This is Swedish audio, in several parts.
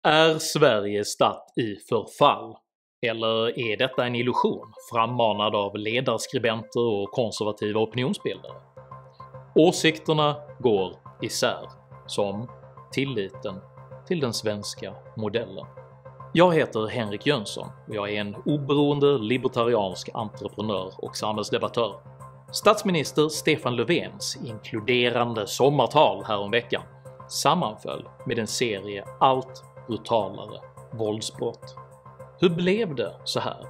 Är Sverige statt i förfall? Eller är detta en illusion frammanad av ledarskribenter och konservativa opinionsbildare? Åsikterna går isär, som tilliten till den svenska modellen. Jag heter Henrik Jönsson och jag är en oberoende libertariansk entreprenör och samhällsdebattör. Statsminister Stefan Löfvens inkluderande sommartal häromveckan sammanföll med en serie allt brutalare våldsbrott. Hur blev det så här?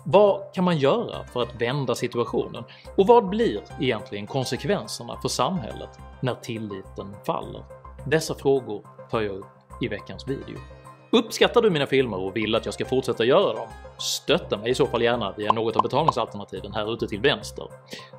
Vad kan man göra för att vända situationen? Och vad blir egentligen konsekvenserna för samhället när tilliten faller? Dessa frågor tar jag upp i veckans video. Uppskattar du mina filmer och vill att jag ska fortsätta göra dem? Stötta mig i så fall gärna via något av betalningsalternativen här ute till vänster.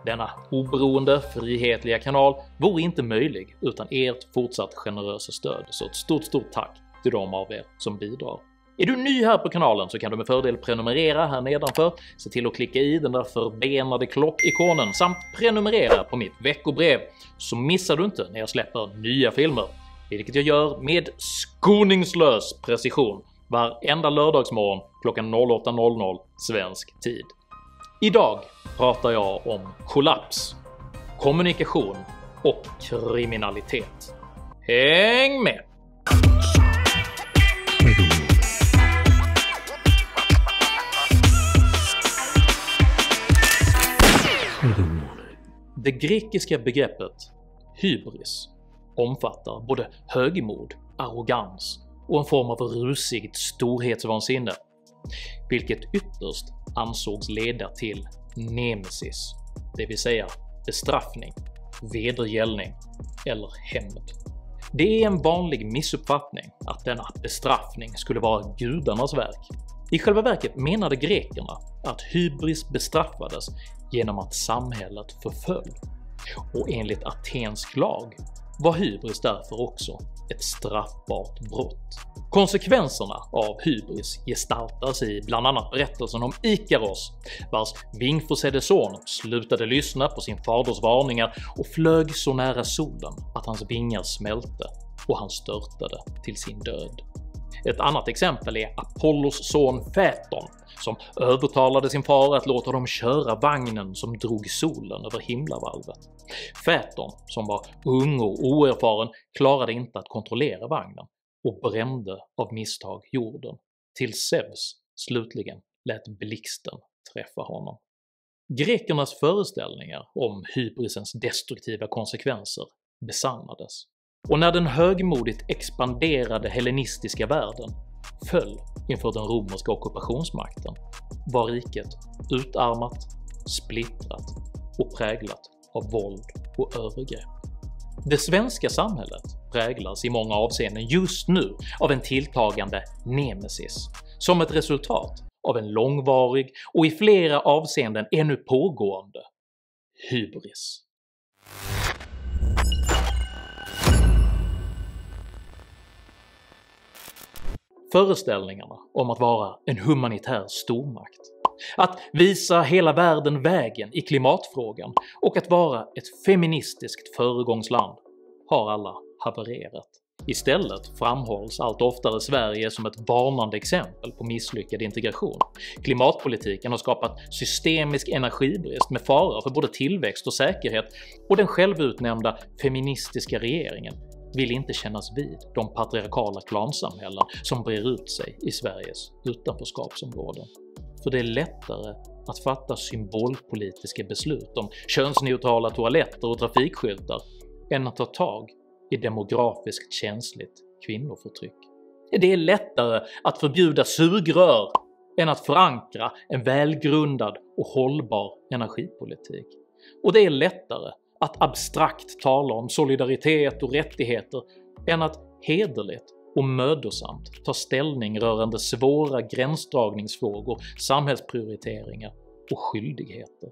Denna oberoende, frihetliga kanal vore inte möjlig utan ert fortsatt generösa stöd, så ett stort tack till de av er som bidrar. Är du ny här på kanalen så kan du med fördel prenumerera här nedanför, se till att klicka i den där förbenade klockikonen samt prenumerera på mitt veckobrev, så missar du inte när jag släpper nya filmer, vilket jag gör med skoningslös precision varenda lördagsmorgon klockan 08:00 svensk tid. Idag pratar jag om kollaps, kommunikation och kriminalitet. Häng med! Det grekiska begreppet hybris omfattar både högmod, arrogans och en form av rusigt storhetsvansinne, vilket ytterst ansågs leda till nemesis, det vill säga bestraffning, vedergällning eller hämnd. Det är en vanlig missuppfattning att denna bestraffning skulle vara gudarnas verk. I själva verket menade grekerna att hybris bestraffades genom att samhället förföll, och enligt atensk lag var hybris därför också ett straffbart brott. Konsekvenserna av hybris gestaltas i bland annat berättelsen om Ikaros, vars vingförsedde son slutade lyssna på sin faders varningar och flög så nära solen att hans vingar smälte och han störtade till sin död. Ett annat exempel är Apollos son Phaeton, som övertalade sin far att låta dem köra vagnen som drog solen över himlavalvet. Phaeton, som var ung och oerfaren, klarade inte att kontrollera vagnen och brände av misstag jorden, till Zeus slutligen lät blixten träffa honom. Grekernas föreställningar om hybrisens destruktiva konsekvenser besannades, och när den högmodigt expanderade hellenistiska världen föll inför den romerska ockupationsmakten var riket utarmat, splittrat och präglat av våld och övergrepp. Det svenska samhället präglas i många avseenden just nu av en tilltagande nemesis, som ett resultat av en långvarig och i flera avseenden ännu pågående hybris. Föreställningarna om att vara en humanitär stormakt, att visa hela världen vägen i klimatfrågan och att vara ett feministiskt föregångsland har alla havererat. Istället framhålls allt oftare Sverige som ett varnande exempel på misslyckad integration. Klimatpolitiken har skapat systemisk energibrist med fara för både tillväxt och säkerhet, och den självutnämnda feministiska regeringen vill inte kännas vid de patriarkala klansamhällen som brer ut sig i Sveriges utanförskapsområden. För det är lättare att fatta symbolpolitiska beslut om könsneutrala toaletter och trafikskyltar än att ta tag i demografiskt känsligt kvinnoförtryck. Det är lättare att förbjuda sugrör än att förankra en välgrundad och hållbar energipolitik. Och det är lättare att abstrakt tala om solidaritet och rättigheter än att hederligt och mödosamt ta ställning rörande svåra gränsdragningsfrågor, samhällsprioriteringar och skyldigheter.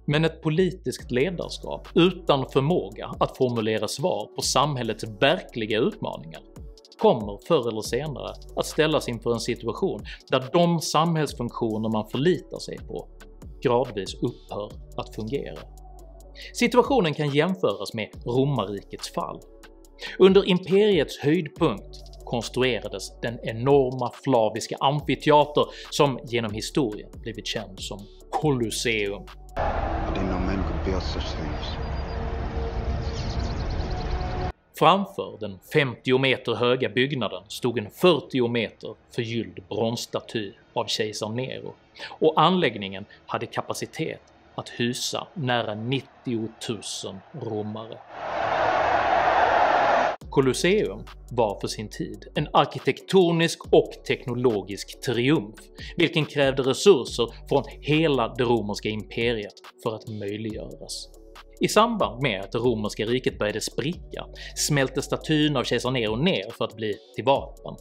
Men ett politiskt ledarskap utan förmåga att formulera svar på samhällets verkliga utmaningar kommer förr eller senare att ställas inför en situation där de samhällsfunktioner man förlitar sig på gradvis upphör att fungera. Situationen kan jämföras med romarrikets fall. Under imperiets höjdpunkt konstruerades den enorma flaviska amfiteater som genom historien blivit känd som Colosseum. I didn't know men could build such things. Framför den 50 meter höga byggnaden stod en 40 meter förgylld bronsstaty av kejsar Nero, och anläggningen hade kapacitet att hysa nära 90 000 romare. Colosseum var för sin tid en arkitektonisk och teknologisk triumf, vilken krävde resurser från hela det romerska imperiet för att möjliggöras. I samband med att det romerska riket började spricka smälte statyn av kejsar Nero ner för att bli till vapen.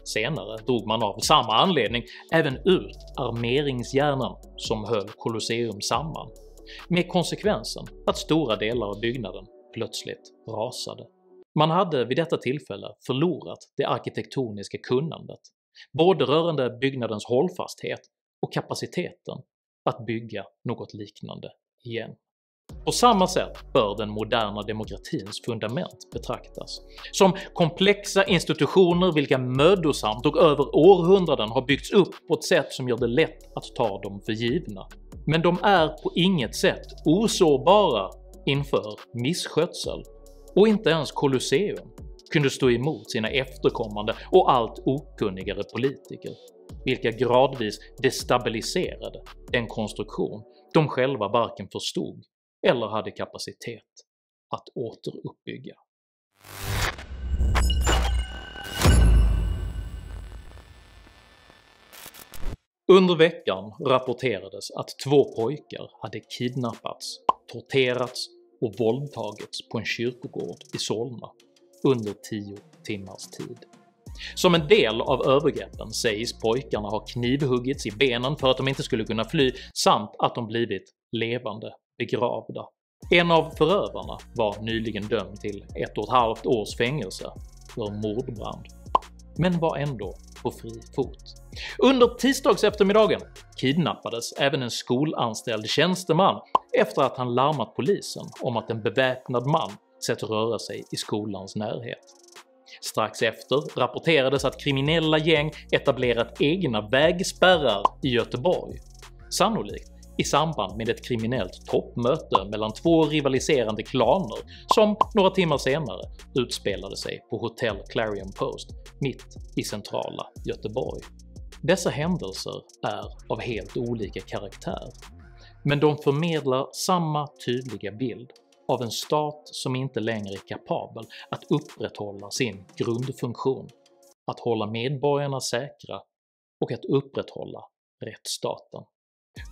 Senare drog man av samma anledning även ut armeringsjärnen som höll Colosseum samman, med konsekvensen att stora delar av byggnaden plötsligt rasade. Man hade vid detta tillfälle förlorat det arkitektoniska kunnandet, både rörande byggnadens hållfasthet och kapaciteten att bygga något liknande igen. På samma sätt bör den moderna demokratins fundament betraktas, som komplexa institutioner vilka mödosamt och över århundraden har byggts upp på ett sätt som gör det lätt att ta dem för givna. Men de är på inget sätt osårbara inför misskötsel, och inte ens Colosseum kunde stå emot sina efterkommande och allt okunnigare politiker, vilka gradvis destabiliserade den konstruktion de själva varken förstod eller hade kapacitet att återuppbygga. Under veckan rapporterades att 2 pojkar hade kidnappats, torterats och våldtagits på en kyrkogård i Solna under 10 timmars tid. Som en del av övergreppen sägs pojkarna ha knivhuggits i benen för att de inte skulle kunna fly, samt att de blivit levande begravda. En av förövarna var nyligen dömd till 1,5 års fängelse för mordbrand, men var ändå på fri fot. Under tisdags eftermiddagen kidnappades även en skolanställd tjänsteman efter att han larmat polisen om att en beväpnad man sett röra sig i skolans närhet. Strax efter rapporterades att kriminella gäng etablerat egna vägspärrar i Göteborg, sannolikt i samband med ett kriminellt toppmöte mellan 2 rivaliserande klaner som några timmar senare utspelade sig på Hotel Clarion Post mitt i centrala Göteborg. Dessa händelser är av helt olika karaktär, men de förmedlar samma tydliga bild av en stat som inte längre är kapabel att upprätthålla sin grundfunktion, att hålla medborgarna säkra och att upprätthålla rättsstaten.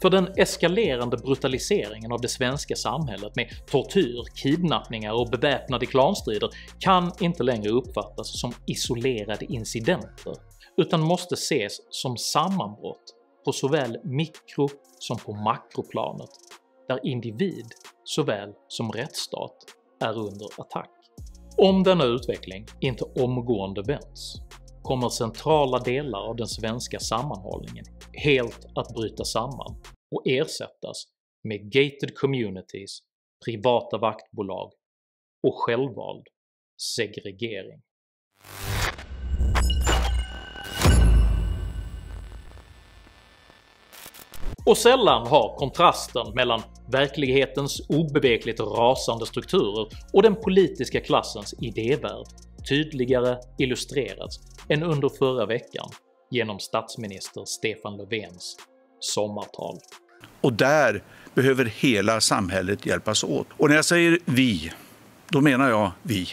För den eskalerande brutaliseringen av det svenska samhället med tortyr, kidnappningar och beväpnade klanstrider kan inte längre uppfattas som isolerade incidenter, utan måste ses som sammanbrott på såväl mikro- som på makroplanet, där individ såväl som rättsstat är under attack. Om denna utveckling inte omgående vänds kommer centrala delar av den svenska sammanhållningen helt att bryta samman och ersättas med gated communities, privata vaktbolag och självvald segregering. Och sällan har kontrasten mellan verklighetens obevekligt rasande strukturer och den politiska klassens idévärld tydligare illustrerats än under förra veckan genom statsminister Stefan Löfvens sommartal. Och där behöver hela samhället hjälpas åt. Och när jag säger vi, då menar jag vi.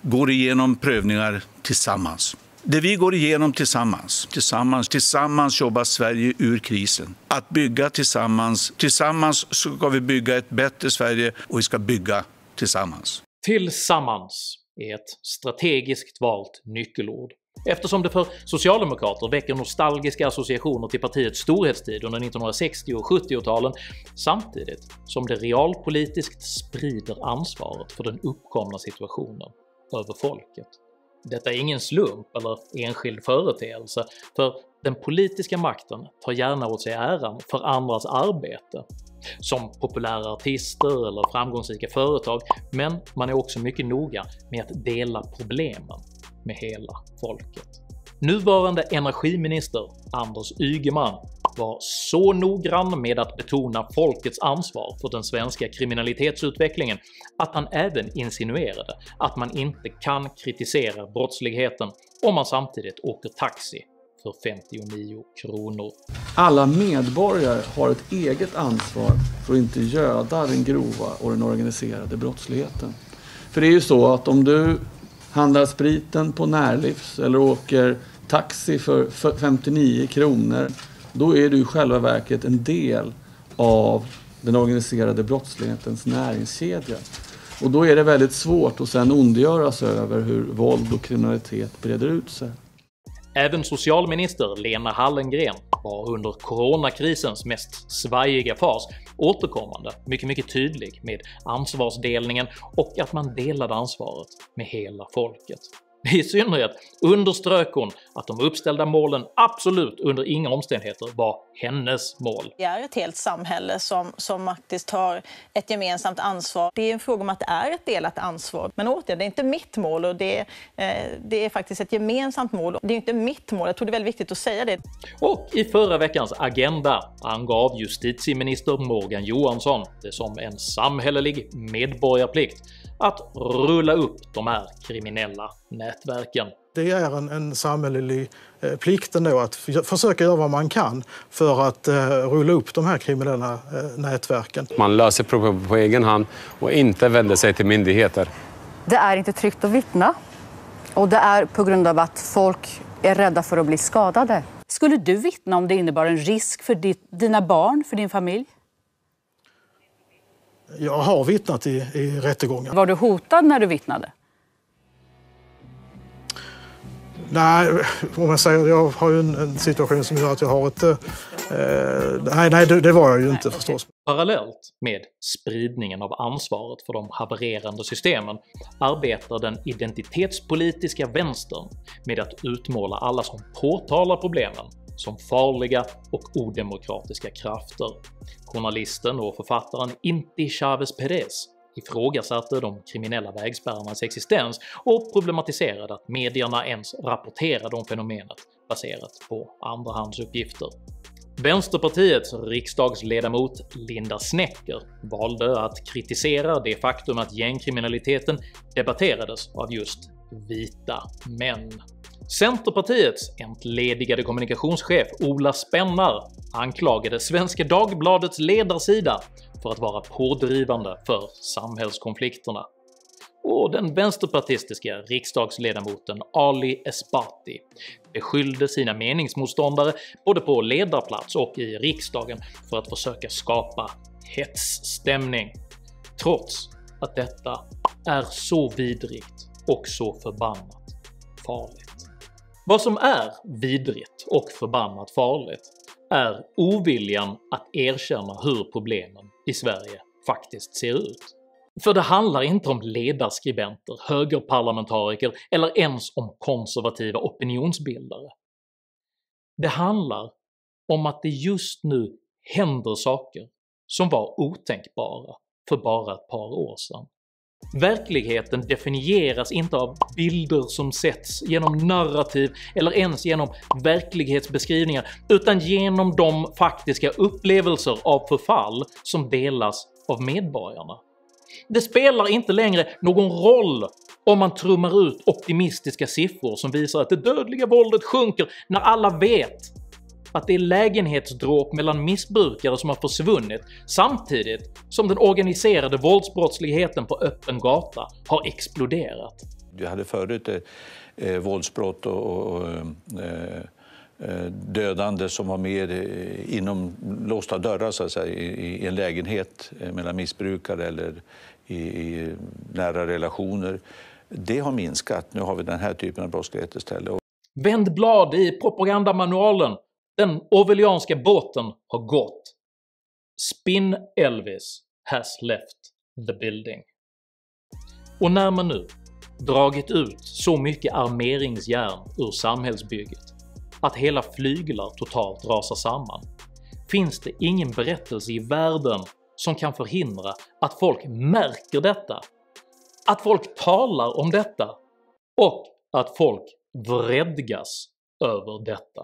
Går igenom prövningar tillsammans. Det vi går igenom tillsammans jobbar Sverige ur krisen. Att bygga tillsammans. Tillsammans ska vi bygga ett bättre Sverige och vi ska bygga tillsammans. Tillsammans är ett strategiskt valt nyckelord, eftersom det för socialdemokrater väcker nostalgiska associationer till partiets storhetstid under 1960- och 70-talen, samtidigt som det realpolitiskt sprider ansvaret för den uppkomna situationen över folket. Detta är ingen slump eller enskild företeelse, för den politiska makten tar gärna åt sig äran för andras arbete, som populära artister eller framgångsrika företag, men man är också mycket noga med att dela problemen med hela folket. Nuvarande energiminister Anders Ygeman var så noggrann med att betona folkets ansvar för den svenska kriminalitetsutvecklingen att han även insinuerade att man inte kan kritisera brottsligheten om man samtidigt åker taxi för 59 kronor. Alla medborgare har ett eget ansvar för att inte göda den grova och den organiserade brottsligheten. För det är ju så att om du handlar spriten på Närlivs eller åker taxi för 59 kronor, då är du i själva verket en del av den organiserade brottslighetens näringskedja. Och då är det väldigt svårt att sedan ondgöra sig över hur våld och kriminalitet breder ut sig. Även socialminister Lena Hallengren var under coronakrisens mest svajiga fas återkommande mycket tydlig med ansvarsdelningen och att man delade ansvaret med hela folket. I synnerhet underströk hon att de uppställda målen absolut under inga omständigheter var hennes mål. Det är ett helt samhälle som faktiskt har ett gemensamt ansvar. Det är en fråga om att det är ett delat ansvar. Men återigen, det är inte mitt mål och det är faktiskt ett gemensamt mål. Det är inte mitt mål, jag tror det är väldigt viktigt att säga det. Och i förra veckans agenda angav justitieminister Morgan Johansson det som en samhällelig medborgarplikt att rulla upp de här kriminella nätverken. Det är en samhällelig plikt ändå att försöka göra vad man kan för att rulla upp de här kriminella nätverken. Man löser problem på egen hand och inte vänder sig till myndigheter. Det är inte tryggt att vittna och det är på grund av att folk är rädda för att bli skadade. Skulle du vittna om det innebar en risk för dina barn, för din familj? Jag har vittnat i rättegångar. Var du hotad när du vittnade? Nej, om jag säger jag har ju en situation som gör att jag har ett... nej, det var jag ju inte förstås. Parallellt med spridningen av ansvaret för de havererande systemen arbetar den identitetspolitiska vänstern med att utmåla alla som påtalar problemen som farliga och odemokratiska krafter. Journalisten och författaren Inti Chavez Perez ifrågasatte de kriminella vägspärrarnas existens och problematiserade att medierna ens rapporterade om fenomenet baserat på andrahandsuppgifter. Vänsterpartiets riksdagsledamot Linda Snecker valde att kritisera det faktum att gängkriminaliteten debatterades av just vita män. Centerpartiets entledigade kommunikationschef Ola Spennar anklagade Svenska Dagbladets ledarsida för att vara pådrivande för samhällskonflikterna. Och den vänsterpartistiska riksdagsledamoten Ali Esbati beskyllde sina meningsmotståndare både på ledarplats och i riksdagen för att försöka skapa hetsstämning, trots att detta är så vidrigt och så förbannat farligt. Vad som är vidrigt och förbannat farligt är oviljan att erkänna hur problemen i Sverige faktiskt ser ut. För det handlar inte om ledarskribenter, högerparlamentariker eller ens om konservativa opinionsbildare. Det handlar om att det just nu händer saker som var otänkbara för bara ett par år sedan. Verkligheten definieras inte av bilder som sätts genom narrativ eller ens genom verklighetsbeskrivningar, utan genom de faktiska upplevelser av förfall som delas av medborgarna. Det spelar inte längre någon roll om man trummar ut optimistiska siffror som visar att det dödliga våldet sjunker när alla vet att det är lägenhetsdråp mellan missbrukare som har försvunnit samtidigt som den organiserade våldsbrottsligheten på öppen gata har exploderat. Vi hade förut våldsbrott och dödande som var mer inom låsta dörrar så att säga, i en lägenhet mellan missbrukare eller i nära relationer. Det har minskat. Nu har vi den här typen av brottslighet istället. Vänd blad i propagandamanualen. Den orwellianska båten har gått. Spin Elvis has left the building. Och när man nu dragit ut så mycket armeringsjärn ur samhällsbygget att hela flyglar totalt rasar samman, finns det ingen berättelse i världen som kan förhindra att folk märker detta, att folk talar om detta och att folk vredgas över detta.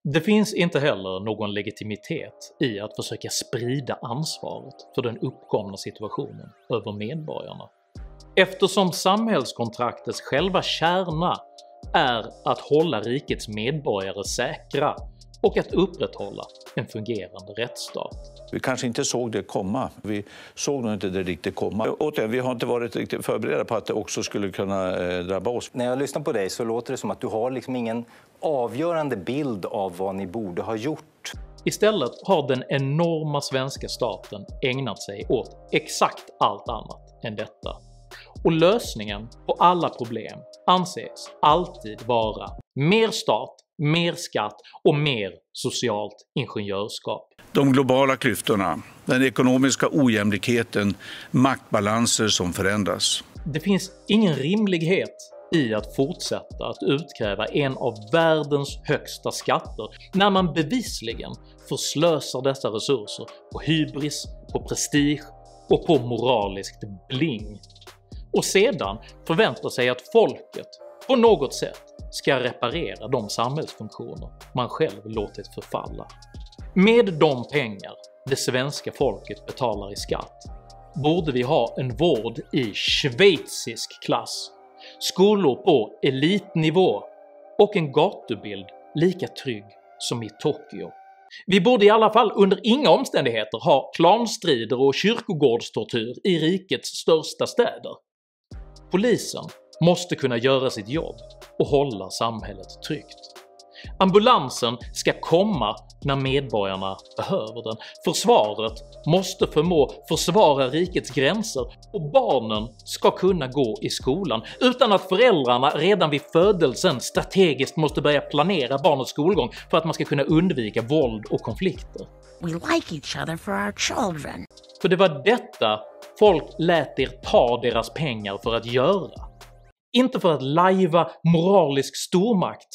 Det finns inte heller någon legitimitet i att försöka sprida ansvaret för den uppkomna situationen över medborgarna, eftersom samhällskontraktets själva kärna är att hålla rikets medborgare säkra och att upprätthålla en fungerande rättsstat. Vi kanske inte såg det komma. Vi såg nog inte det riktigt komma. Återigen, vi har inte varit riktigt förberedda på att det också skulle kunna drabba oss. När jag lyssnar på dig så låter det som att du har liksom ingen avgörande bild av vad ni borde ha gjort. Istället har den enorma svenska staten ägnat sig åt exakt allt annat än detta. Och lösningen på alla problem anses alltid vara mer stat, mer skatt och mer socialt ingenjörskap. De globala klyftorna, den ekonomiska ojämlikheten, maktbalanser som förändras. Det finns ingen rimlighet i att fortsätta att utkräva en av världens högsta skatter när man bevisligen förslösar dessa resurser på hybris, på prestige och på moraliskt bling, och sedan förväntar sig att folket på något sätt ska reparera de samhällsfunktioner man själv låtit förfalla. Med de pengar det svenska folket betalar i skatt borde vi ha en vård i schweizisk klass, skolor på elitnivå och en gatubild lika trygg som i Tokyo. Vi borde i alla fall under inga omständigheter ha klanstrider och kyrkogårdstortyr i rikets största städer. Polisen måste kunna göra sitt jobb och hålla samhället tryggt. Ambulansen ska komma när medborgarna behöver den. Försvaret måste förmå försvara rikets gränser och barnen ska kunna gå i skolan utan att föräldrarna redan vid födelsen strategiskt måste börja planera barnets skolgång för att man ska kunna undvika våld och konflikter. We like each other for our children. För det var detta folk lät er ta deras pengar för att göra. Inte för att lajva moralisk stormakt.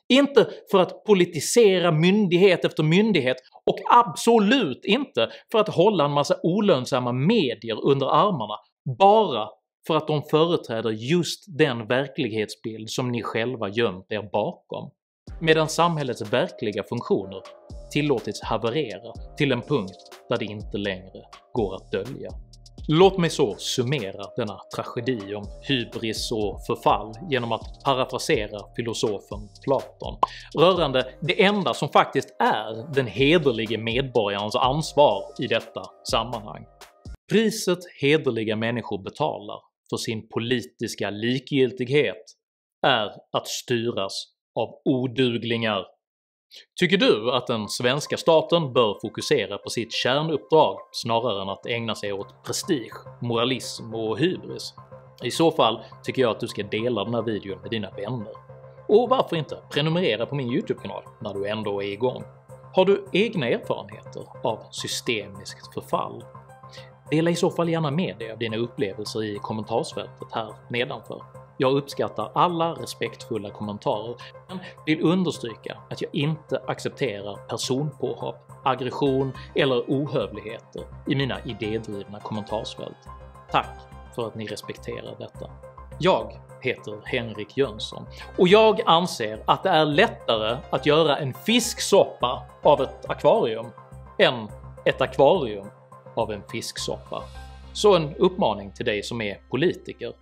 Inte för att politisera myndighet efter myndighet och absolut inte för att hålla en massa olönsamma medier under armarna bara för att de företräder just den verklighetsbild som ni själva gömt er bakom, medan samhällets verkliga funktioner tillåtits haverera till en punkt där det inte längre går att dölja. Låt mig så summera denna tragedi om hybris och förfall genom att parafrasera filosofen Platon rörande det enda som faktiskt är den hederlige medborgarens ansvar i detta sammanhang. Priset hederliga människor betalar för sin politiska likgiltighet är att styras av oduglingar. Tycker du att den svenska staten bör fokusera på sitt kärnuppdrag snarare än att ägna sig åt prestige, moralism och hybris? I så fall tycker jag att du ska dela den här videon med dina vänner. Och varför inte prenumerera på min YouTube-kanal när du ändå är igång? Har du egna erfarenheter av systemiskt förfall? Dela i så fall gärna med dig av dina upplevelser i kommentarsfältet här nedanför. Jag uppskattar alla respektfulla kommentarer, men vill understryka att jag inte accepterar personpåhopp, aggression eller ohövligheter i mina idédrivna kommentarsfält. Tack för att ni respekterar detta. Jag heter Henrik Jönsson och jag anser att det är lättare att göra en fisksoppa av ett akvarium än ett akvarium av en fisksoppa. Så en uppmaning till dig som är politiker.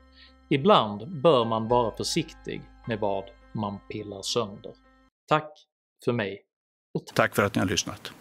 Ibland bör man vara försiktig med vad man pillar sönder. Tack för mig. Tack för att ni har lyssnat.